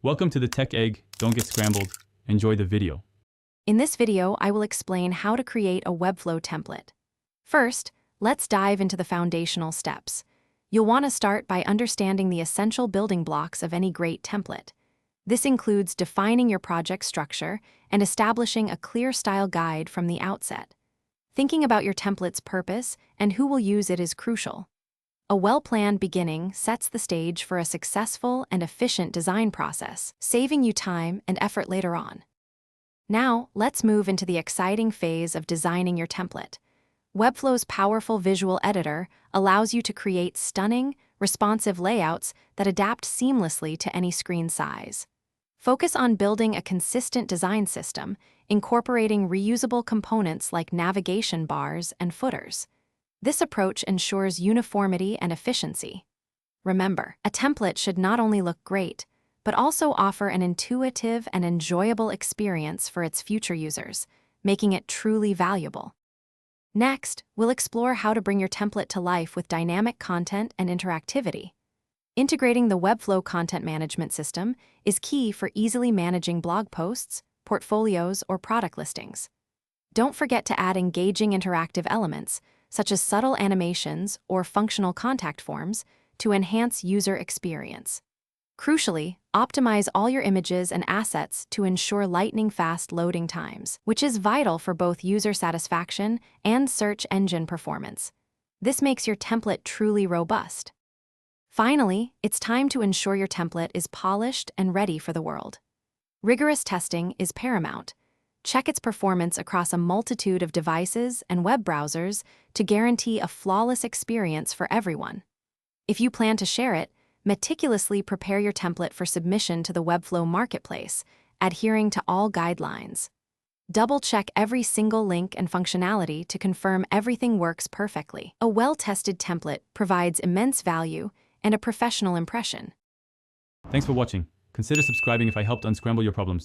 Welcome to the Tech Egg. Don't get scrambled. Enjoy the video. In this video, I will explain how to create a Webflow template. First, let's dive into the foundational steps. You'll want to start by understanding the essential building blocks of any great template. This includes defining your project structure and establishing a clear style guide from the outset. Thinking about your template's purpose and who will use it is crucial. A well-planned beginning sets the stage for a successful and efficient design process, saving you time and effort later on. Now, let's move into the exciting phase of designing your template. Webflow's powerful visual editor allows you to create stunning, responsive layouts that adapt seamlessly to any screen size. Focus on building a consistent design system, incorporating reusable components like navigation bars and footers. This approach ensures uniformity and efficiency. Remember, a template should not only look great, but also offer an intuitive and enjoyable experience for its future users, making it truly valuable. Next, we'll explore how to bring your template to life with dynamic content and interactivity. Integrating the Webflow content management system is key for easily managing blog posts, portfolios, or product listings. Don't forget to add engaging interactive elements, such as subtle animations or functional contact forms, to enhance user experience. Crucially, optimize all your images and assets to ensure lightning-fast loading times, which is vital for both user satisfaction and search engine performance. This makes your template truly robust. Finally, it's time to ensure your template is polished and ready for the world. Rigorous testing is paramount. Check its performance across a multitude of devices and web browsers to guarantee a flawless experience for everyone. If you plan to share it, meticulously prepare your template for submission to the Webflow marketplace, adhering to all guidelines. Double-check every single link and functionality to confirm everything works perfectly. A well-tested template provides immense value and a professional impression. Thanks for watching. Consider subscribing if I helped unscramble your problems.